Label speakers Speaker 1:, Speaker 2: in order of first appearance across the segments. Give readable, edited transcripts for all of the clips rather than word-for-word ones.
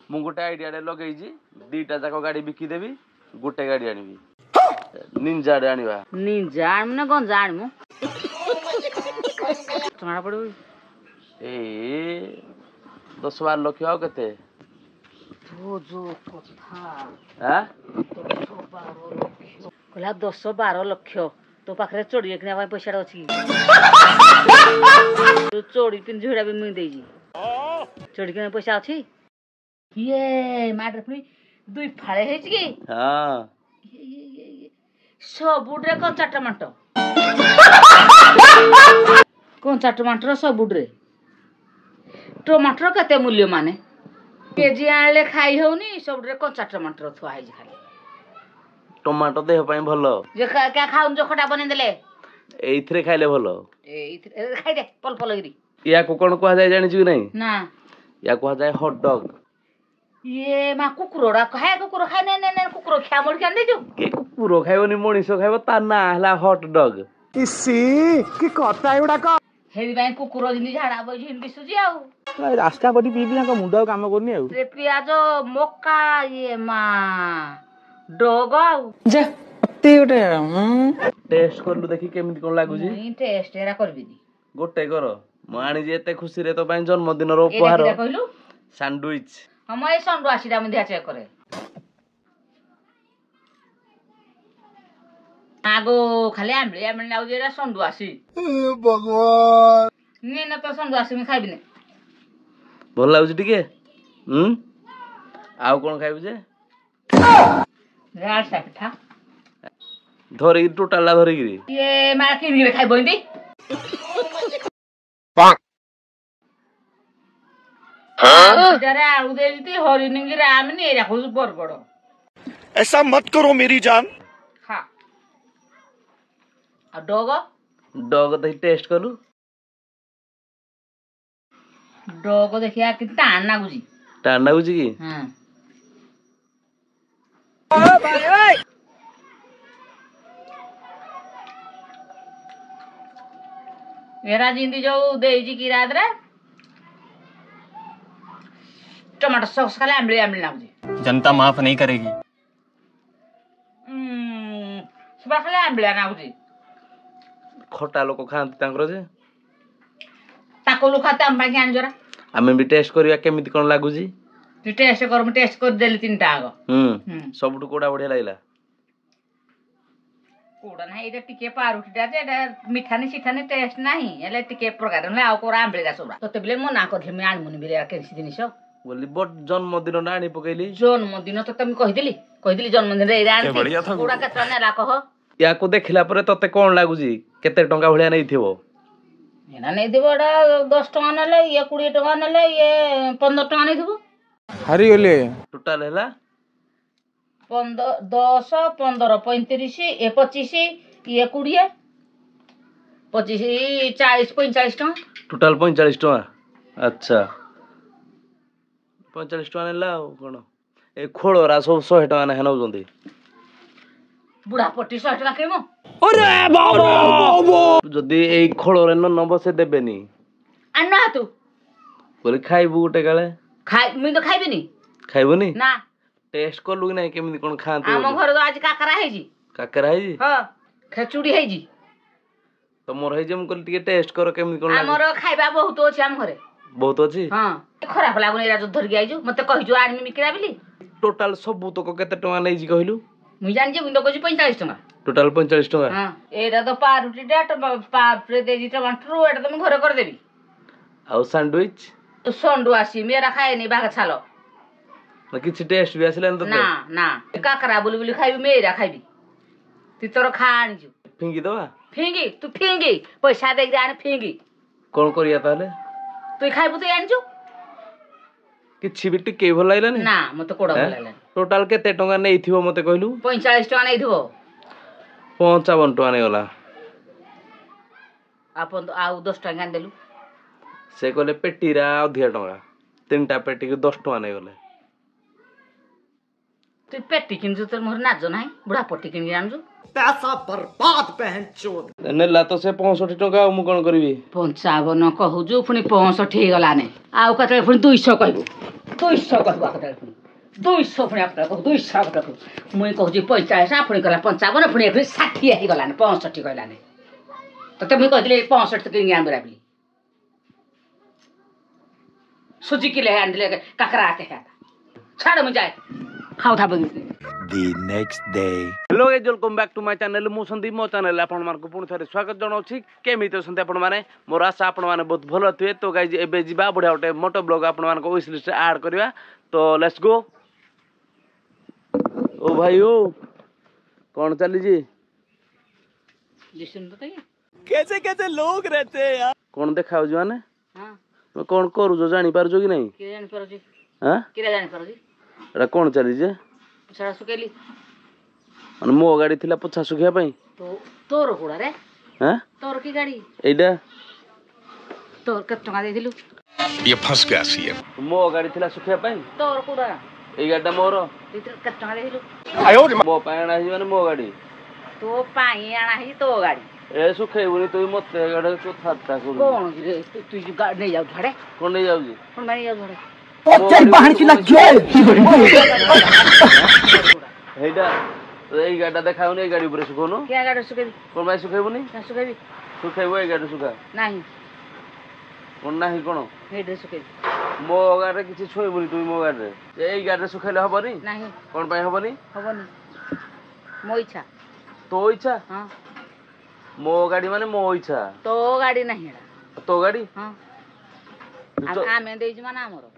Speaker 1: ମୁଁ ଗୋଟେ ଆଇଡିଆଟେ ଲଗେଇଛି ଦିଟା ଯାକ ଗାଡି ବିକିଦେବି ଗୋଟେ ଗାଡି ଆଣିବି ନିଞ୍ଜାଟେ ଆଣିବା
Speaker 2: ନିଞ୍ଜା ଆଣିବୁ ନା ଗଞ୍ଜା ଆଣିବୁ ଟଙ୍କା ପଡିବ
Speaker 1: ଏଇ 10-12 ଲକ୍ଷ ଆଉ କେତେ
Speaker 2: କହିଲା 10-12 ଲକ୍ଷ ତୋ ପାଖରେ ଚୋଡ଼ି କିଣିବା ପାଇଁ ପଇସାଟା ଅଛି ତୁ ଚୋଡ଼ି ପିନ୍ଧି ଝିଅଟା ବି ମୁଇଁ ଦେଇଛି ଚୋଡ଼ି କିଣିବା ପଇସା ଅଛି ଇଏ ମାଟିରେ ପୁଣି 2 ଫାଳେ ହେଇଛି କି ସବୁଡରେ କଞ୍ଚା ଟମାଟର ସବୁଡରେ ଟମାଟର କେତେ ମୂଲ୍ୟ ମାନେ କେଜି ଆଣିଲେ ଖାଇ ହଉନି ସବୁଡରେ କଞ୍ଚା ଟମାଟର ଥୁଆ ହେଇଛି ଖାଲି
Speaker 1: ଟମାଟୋ ଦେହ ପାଇଁ ଭଲ
Speaker 2: ଯେ ଖାଉନି ଚୋଖଟା ବନେଇଦେଲେ
Speaker 1: ଏଇଥିରେ ଖାଇଲେ ଭଲ
Speaker 2: ଏଇଥିରେ ଖାଇଦେ ପଲ ପଲକିରି
Speaker 1: ୟାକୁ କଣ କୁହାଯାଏ ଜାଣିଛୁ କି ନାଇଁ
Speaker 2: ନା
Speaker 1: ୟା କୁହାଯାଏ ହଟ୍ ଡଗ୍
Speaker 2: ଇଏ ମା କୁକୁରଟା ଖାଏ କୁକୁର ଖାଏ ନେ କୁକୁର ଖିଆ ମଡି ଖାଇ ଦେଇଛୁ
Speaker 1: କେ କୁକୁର ଖାଇବନି ମଣିଷ ଖାଇବ ତା ନାଁ ହେଲା ହଟ୍ ଡଗ୍
Speaker 3: କି କଥା ଏଗୁଡାକ
Speaker 2: ସେଇଥିପାଇଁ କୁକୁର ଯେମିତି ଝାଡା ବଇଛି ଦିଶୁଛି ଆଉ
Speaker 3: ରାସ୍ତା ପଟି ପିଇବି ତାଙ୍କ ମୁଣ୍ଡ ଆଉ କାମ କରୁନି ଆଉ
Speaker 2: ପିଆଜ ମକା ଇଏ ମା ଡଗ ଆଉ
Speaker 3: ଯା ଅତି ଗୋଟେ
Speaker 1: ଟେଷ୍ଟ କରିଲୁ ଦେଖି କେମିତି କଣ ଲାଗୁଛି
Speaker 2: ଟେଷ୍ଟ ଏରା କରିବିନି
Speaker 1: ଗୋଟେ କର ମୁଁ ଆଣିଛି ଏତେ ଖୁସିରେ ତୋ ପାଇଁ ଜନ୍ମଦିନର ଉପହାର
Speaker 2: କହିଲୁ
Speaker 1: ସାଣ୍ଡୱିଚ
Speaker 2: ହଁ ମୁଁ ଏଇ ସଣ୍ଡୁ ଆସିଟା ମୁଁ ଦେହ ଚେକ୍ କରେ ଆଗो ଖାଲି ଆମ୍ବିଳି ଲାଗୁଛି ଏଇଟା ସଣ୍ଡୁ ଆସି
Speaker 3: ଭଗବାନ
Speaker 2: ନା ତ ସଣ୍ଡୁ ଆସି ମୁଁ ଖାଇବିନି
Speaker 1: ଭଲ ଲାଗୁଛି ଟିକେ ଆଉ କଣ ଖାଇବୁ ଯେ
Speaker 2: ପିଠା
Speaker 1: ଧରିକି ଟୋଟାଲ ଧରିକିରି
Speaker 2: ଇଏ ମା କିଣିକିରି ଖାଇବ ଏମିତି आलू दे हरिणी राम नहीं रखो बरगड़
Speaker 3: ऐसा मत करो मेरी जान
Speaker 2: हाँ डग
Speaker 1: डग देखि टेस्ट करू
Speaker 2: डग देखिया कि टाण नागुजी
Speaker 1: की
Speaker 2: हां एरा जिंदी जो देजी की रात रे टमाटर सॉस खाली आंबली नागुजी
Speaker 4: जनता माफ नहीं करेगी
Speaker 2: सुबह खाली आंबला नागुजी
Speaker 1: खटा लोक खांती तांकर जे
Speaker 2: ताको लोक खाते हम भाई आन जरा
Speaker 1: आमे भी टेस्ट करिया केमिति कोन लागुजी
Speaker 2: तू टेस्ट कर देली तीनटा आगो
Speaker 1: सबटु कोडा बढ़िया लागला
Speaker 2: कोडा ना एटा टिके पारुटीटा जे एटा मिठानी सिठानी टेस्ट नाही एले टिके प्रकार ने आउ कोरा आंबलेगा सोबा तते बेले मना करथि मैं आनमुनी बेले केसी दिनिस
Speaker 1: बोली बट जन्मदिन ना आनी पकैली
Speaker 2: जन्मदिन तते मैं कहिदिली जन्मदिन रे आनी कोडा केतना नेला कह
Speaker 1: या को देखिला परे तते कोन लागुजी केते टंका भलिया नै थिबो
Speaker 2: एना नै देबो एटा 10 टका नले ये 20 टका नले ये 15 टका नै देबो
Speaker 3: हरी ओले
Speaker 1: टोटल हैला
Speaker 2: 15 10 15 35 ए 25 ये 20 25 40 45 टका
Speaker 1: टोटल 45 टका अच्छा 45 टका नेला कोन ए खोळरा सब 100 टका ना हेनौ जंदी
Speaker 2: बुढ़ा पट्टी 100 टका केमो
Speaker 3: अरे बाबा
Speaker 1: जदी ए खोळरे न नबो से देबेनी
Speaker 2: अन्ना तू
Speaker 1: बोले खाइबू गोटे काले
Speaker 2: खाइ मी तो खाइबेनी
Speaker 1: खाइबोनी
Speaker 2: ना
Speaker 1: टेस्ट करलु कि नहीं केमिति कोन खांते
Speaker 2: हम घर तो आज काकरा हेजी हां खचुड़ी हेजी
Speaker 1: तो मोर हे जे हम कहली टिके टेस्ट करो केमिति कोन लागे
Speaker 2: हमर खाइबा बहुत अछि हम घरे
Speaker 1: बहुत अछि
Speaker 2: हां खराब लागुनी एरा जो धर गइजु मते कहिजु आनी मिकरा बिली
Speaker 1: टोटल सब तो केते टका नै जी कहलु
Speaker 2: मुई जान जे मुंडो कहि 45 टका
Speaker 1: टोटल 45 टका
Speaker 2: हां एरा तो पारुटी डाट पापरे देजी टमाटर एटा तो मैं घरे कर देबी
Speaker 1: आ सैंडविच
Speaker 2: तो संडू आसी मेरा खाए नहीं बाग छालो
Speaker 1: ना किछि टेस्ट भी आसिला न तो
Speaker 2: ना ना काकरा बुली खाइबी मेरा खाइबी ती तोर खा आनिजु
Speaker 1: फिंगी दवा
Speaker 2: फिंगी तू फिंगी पैसा दे जाने फिंगी
Speaker 1: कोन करिया ताले
Speaker 2: तू खाइबू तो आनिजु
Speaker 1: किछि भी टिके भल लागलानी
Speaker 2: ना मते कोडा भल लागलानी
Speaker 1: टोटल केते टका नै थिबो मते कहलु
Speaker 2: 45 टका नै थिबो
Speaker 1: 55 टका नै होला
Speaker 2: आपन तो आउ 10 टका देलु
Speaker 1: से कहले पेटीरा अधिया टका तीनटा पेटी के 10 टका नै गले
Speaker 2: तू पेटी किनजु त मोर नाजो नाही बुढ़ा पट्टी किन जानजु
Speaker 3: पैसा बर्बाद बहन चोद
Speaker 1: नेला तो से 65 टका मु कोन करबी
Speaker 2: 55 कहूजु पुनी 65 हे गलाने आउ कते पुनी 200 कहबो 200 कहबा कथा 200 पुणी आपका 200 कथा मुई कहूँ 45 पुणी कहला 55 पुणी 60 ही गलाने 65 कहलाने तो मुई कहली 65 तो किन आंबरा बली सुजी किले आंडले काकरा के छाड़ मुझे जाए खाऊ था बगी
Speaker 3: The next day.
Speaker 1: Hello guys welcome back to my channel मु संदीप मो चैनल आपण मानको पुणी थरे स्वागत जणाउछि केमिति अछन्ते आपण माने मोर आशा आपण माने बहुत भलो थिए तो गाइस एबे जिबा बढ़िया गोटे मोटो ब्लॉग आपण मानको विश लिस्ट ऐड करबा तो लेट्स गो ओ भाई ओ कौन चली जी
Speaker 2: लिसन तो तई
Speaker 3: कैसे कैसे लोग रहते हैं यार.
Speaker 1: कौन देखाउ जो माने
Speaker 2: हां
Speaker 1: तो कौन करू जो जानि पार जो कि नहीं
Speaker 2: के जानि पारो जी
Speaker 1: हां
Speaker 2: के जानि पारो जी
Speaker 1: एरा कौन चली जे
Speaker 2: छड़ा सुकेली
Speaker 1: माने मो गाड़ी थिला पछा सुखिया पई
Speaker 2: तो तोर कोड़ा रे
Speaker 1: हां
Speaker 2: तोर की गाड़ी
Speaker 1: एडा
Speaker 2: तोर कत टका दे दिलु
Speaker 3: ये फंस गया सीएम.
Speaker 1: मो गाड़ी थिला सुखिया पई
Speaker 2: तोर कोड़ा
Speaker 1: ए गाडा मोर
Speaker 2: इतर कत टका दे दिलु
Speaker 3: आयो
Speaker 1: मो पायना ही माने मो गाड़ी
Speaker 2: तो पाई आना ही तो गाड़ी
Speaker 1: ए सुखेबुनी तू मते गाडा को थाता को
Speaker 2: कौन रे तू जो गाड़ी नहीं जाऊ झड़े
Speaker 1: कौन नहीं जाऊ जी
Speaker 2: कौन मैं नहीं जाऊ झड़े
Speaker 3: तेरी बहन की लग जेल.
Speaker 1: हेडा ए गाडा देखाउ नै गाडी ऊपर सुकोनो
Speaker 2: क्या गाड़ी सुकेली
Speaker 1: कोन भाई सुखेबुनी
Speaker 2: ना सुकेबी
Speaker 1: सुखेबो ए गाडी सुखा
Speaker 2: नहीं
Speaker 1: कोन नाही कोन
Speaker 2: हेडे सुकेली
Speaker 1: मो गाडे किछि छोइबुनी तू मो गाडे ए गाडे सुखेले हबनी
Speaker 2: नहीं
Speaker 1: कोन भाई हबनी
Speaker 2: हबनी मो इच्छा
Speaker 1: तो इच्छा
Speaker 2: हां
Speaker 1: मो गाडी माने मो इच्छा
Speaker 2: तो गाड़ी नहीं हेडा
Speaker 1: तो गाडी
Speaker 2: हां
Speaker 1: तो
Speaker 2: आमे देज माना हमरो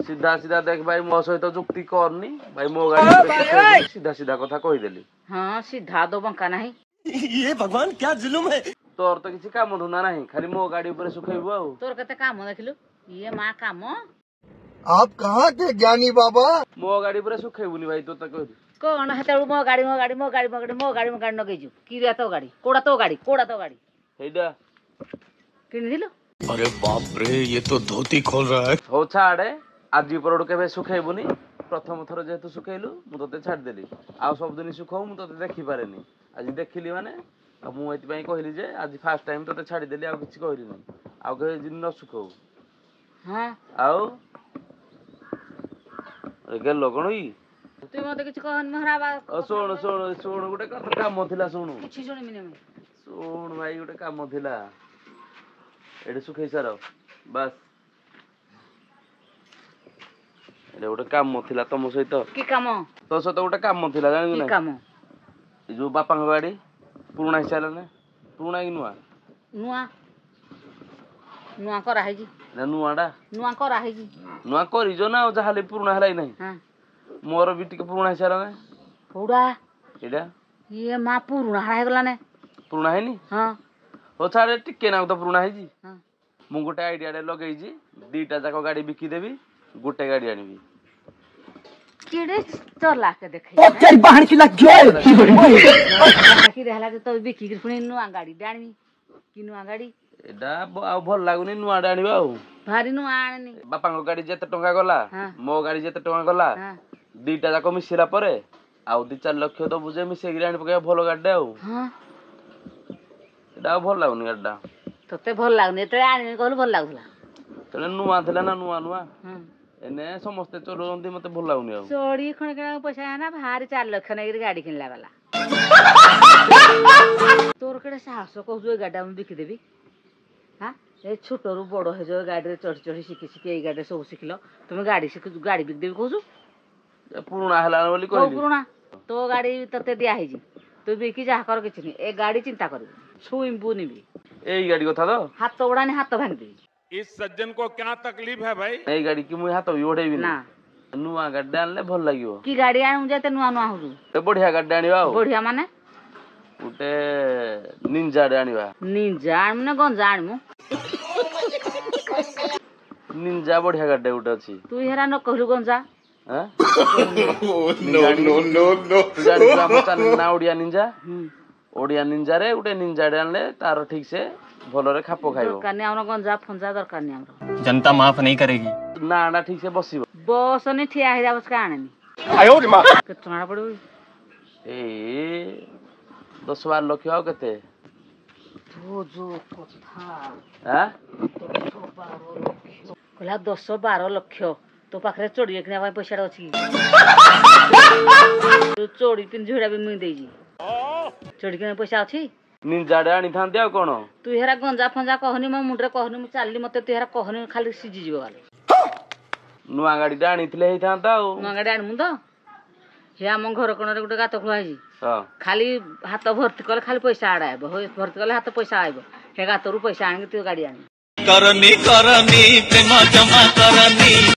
Speaker 1: सीधा सीधा देख भाई मो सहित जुक्ति करनी भाई मो गाडी सीधा सीधा कथा कहि देली
Speaker 2: हां सीधा दो बंका नहीं
Speaker 3: ये भगवान क्या जुल्म है.
Speaker 1: तोर तो किछि काम धुना नाही खाली मो गाडी ऊपर सुखेबो आ
Speaker 2: तोर कते काम देखलु ये मां काम
Speaker 3: आप कहाँ के ज्ञानी बाबा.
Speaker 1: मो गाडी ऊपर सुखेबुनी भाई तो कहि
Speaker 2: कौन हेतळु मो गाड़ी न गइजु की रे तो गाड़ी कोड़ा तो गाड़ी
Speaker 1: हेडा
Speaker 2: किन दिलु
Speaker 3: अरे बाप रे ये तो धोती खोल रहा है.
Speaker 1: हो छाड़े आज परडु केबे सुखेबुनी प्रथम थर जेतु सुखेलु मु तते छाड़ देली आ सब दिन सुखौ मु तते देखि पारेनी आज देखिली माने मु एति पई कहली जे आज फर्स्ट टाइम तते छाड़ी देली आ किछि कहली नै आ के दिन न सुखौ
Speaker 2: हां
Speaker 1: आउ अरे गेलो कोन ई
Speaker 2: तू मते किछ कहन महराबा
Speaker 1: सुन गुटे काम थिला सुन
Speaker 2: किछि सुनि मिने
Speaker 1: सुन भाई गुटे काम थिला एडे सुखै सार बस एडे गुटे काम थिला तम सहित
Speaker 2: की काम
Speaker 1: तो सहित गुटे काम थिला जानि
Speaker 2: की
Speaker 1: नै
Speaker 2: काम
Speaker 1: ए जो बापा गाड़ी पुराना हिसाब ने पुराना कि नुआ
Speaker 2: नुआ करा है जी
Speaker 1: ना नुआडा
Speaker 2: नुआ करा है जी
Speaker 1: नुआ करी जो ना जहाले पुराना हलाई नहीं
Speaker 2: हां
Speaker 1: मोर भी टिके पुराना हिसाब ने
Speaker 2: पूरा
Speaker 1: एडा
Speaker 2: ये मां पुराना है गला ने
Speaker 1: पुराना है नी
Speaker 2: हां
Speaker 1: हो छाड़े टिके ना तो पुराना है जी
Speaker 2: हां
Speaker 1: मु गोटे आइडिया डे लगेई जी दीटा जाको गाड़ी बिकी देबी गोटे गाड़ी आनिबी
Speaker 2: केड़े चला के देखे
Speaker 3: तेरी बहन की लग जेल.
Speaker 2: की रहला तो बिकी के पुणी नुआ गाड़ी डाणवी की नुआ गाड़ी
Speaker 1: एडा आ भल लागुनी नुआडा आनिबा आ
Speaker 2: भारी नुआ आनी
Speaker 1: बापा गाड़ी जेते टंका गला
Speaker 2: हां
Speaker 1: मो गाड़ी जेते टंका गला
Speaker 2: हां
Speaker 1: दीटा जाको मिसिला परे आ 2-4 लाख तो बुझे मिसे गिरी आनि पके भलो गाड़ी आ
Speaker 2: हां
Speaker 1: एडा भल लागुनी गाडा
Speaker 2: तते भल लागने तळे आनी कहलु भल लागुला
Speaker 1: तले नुआ थिला ना नुआ
Speaker 2: हां
Speaker 1: एने समस्ते चलोंती मते भल लागुनी आ
Speaker 2: चोरी खण के पैसा ना भारी 4 लाख ने गाड़ी किनला वाला तोर केड़े साहस कहू गाड़ी हम बिकी देबी हां ए छोटरू बड़ हे जो गाड़ी रे चढ़ चढ़ी शिखी ए गाड़ी सब शिखलो तुम गाड़ी शिख गाड़ी बिक देबी कहू
Speaker 1: पुराना हला बोली
Speaker 2: को
Speaker 1: कहली
Speaker 2: पुराना तो गाड़ी तते दिया है जी तू बिकी जा कर किछ नहीं ए गाड़ी चिंता कर छुइबू नहीं भी
Speaker 1: एई गाड़ी कथा तो
Speaker 2: हाथ उड़ाने हाथ भांग दे
Speaker 4: इस सज्जन को क्या तकलीफ है भाई?
Speaker 1: एई गाड़ी की मुई हाथ भी ओढेबी
Speaker 2: ना
Speaker 1: नुआ गाड़ी आनले भल लागिवो
Speaker 2: की गाड़ी आनु जेते नुआ नुआ होजु
Speaker 1: ए बढ़िया गाड़ी आनिबा आ
Speaker 2: बढ़िया माने
Speaker 1: उटे निंजा रे आनिबा
Speaker 2: निंजा आनु गंजा आनु
Speaker 1: निंजा बढ़िया गाड़ी उटे अछि
Speaker 2: तू हेरा न कहलु गंजा
Speaker 1: हां
Speaker 3: No.
Speaker 1: तू जानि हम चैनल ना ओडिया निंजा ओडिया निंजा रे उटे निंजा रे आनले तार ठीक से भलरे खापो खाइबो
Speaker 2: दरकार नहीं हमरो गंजा फंजा दरकार नहीं हमरो
Speaker 4: जनता माफ नहीं करेगी.
Speaker 1: ना ना ठीक से बसिबो
Speaker 2: बस ने ठिया हे जाबस का आने
Speaker 3: आयो रे मां.
Speaker 2: केतना पड़ो
Speaker 1: ए 10-12 लाख आउ केते
Speaker 2: तो जो कथा
Speaker 1: हां
Speaker 2: तो 12 लाख कहला 10-12 लक्ष तो पाखे चोड़ी किना पैसा अच्छी तू चोड़ी पिन झुड़ा भी मुई देजी चोड़ी किना पैसा अच्छी
Speaker 1: निंजाड़े आनी थांते आ कोन
Speaker 2: तू हेरा गंजा फंजा कहनी मो मुंडरे कहनी मु चालली मते तू हेरा कहनी खाली सिजी जीव गाल
Speaker 1: नुआ गाड़ीटा आनीथिले हेई थांता आ
Speaker 2: नगाड़ी आनमु तो हे आम घर कोणरे गोटे गात खुआ है
Speaker 1: हां
Speaker 2: खाली हाथ भर्ती कले खाली पैसा आड़ा आइब भर्ती कले हाथ पैसा आइब हे गातरू पैसा आनिक तू गाड़ी आनी
Speaker 3: करनी करनी प्रेम जमा करनी